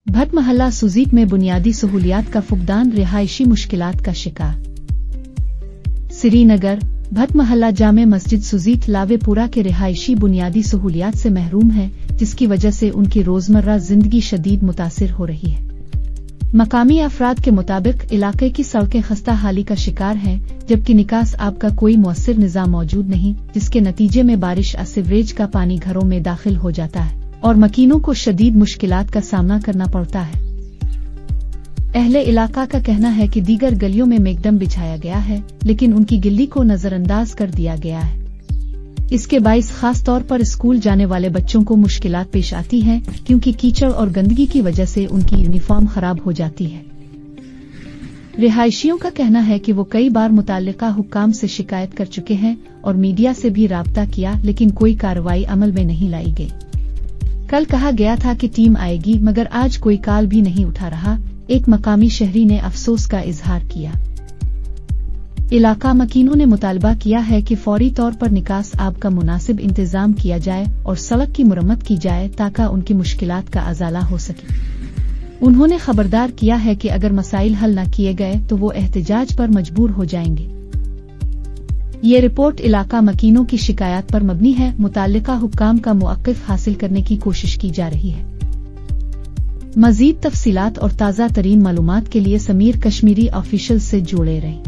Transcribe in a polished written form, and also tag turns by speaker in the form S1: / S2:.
S1: بھٹ محلہ سوزیت میں بنیادی سہولیات کا فقدان، رہائشی مشکلات کا شکار۔ سری نگر، بھٹ محلہ جامع مسجد سوزیت لاوے پورہ کے رہائشی بنیادی سہولیات سے محروم ہے، جس کی وجہ سے ان کی روزمرہ زندگی شدید متاثر ہو رہی ہے۔ مقامی افراد کے مطابق علاقے کی سڑکیں خستہ حالی کا شکار ہیں، جبکہ نکاس آب کا کوئی مؤثر نظام موجود نہیں، جس کے نتیجے میں بارش سیوریج کا پانی گھروں میں داخل ہو جاتا ہے اور مکینوں کو شدید مشکلات کا سامنا کرنا پڑتا ہے۔ اہل علاقہ کا کہنا ہے کہ دیگر گلیوں میں میکڈم بچھایا گیا ہے، لیکن ان کی گلی کو نظر انداز کر دیا گیا ہے۔ اس کے باعث خاص طور پر اسکول جانے والے بچوں کو مشکلات پیش آتی ہیں، کیونکہ کیچڑ اور گندگی کی وجہ سے ان کی یونیفارم خراب ہو جاتی ہے۔ رہائشیوں کا کہنا ہے کہ وہ کئی بار متعلقہ حکام سے شکایت کر چکے ہیں اور میڈیا سے بھی رابطہ کیا، لیکن کوئی کارروائی عمل میں نہیں لائی گئی۔ کل کہا گیا تھا کہ ٹیم آئے گی، مگر آج کوئی کال بھی نہیں اٹھا رہا، ایک مقامی شہری نے افسوس کا اظہار کیا۔ علاقہ مکینوں نے مطالبہ کیا ہے کہ فوری طور پر نکاس آب کا مناسب انتظام کیا جائے اور سڑک کی مرمت کی جائے تاکہ ان کی مشکلات کا ازالہ ہو سکے۔ انہوں نے خبردار کیا ہے کہ اگر مسائل حل نہ کیے گئے تو وہ احتجاج پر مجبور ہو جائیں گے۔ یہ رپورٹ علاقہ مکینوں کی شکایات پر مبنی ہے، متعلقہ حکام کا موقف حاصل کرنے کی کوشش کی جا رہی ہے۔ مزید تفصیلات اور تازہ ترین معلومات کے لیے سمیر کشمیری آفیشل سے جڑے رہیں۔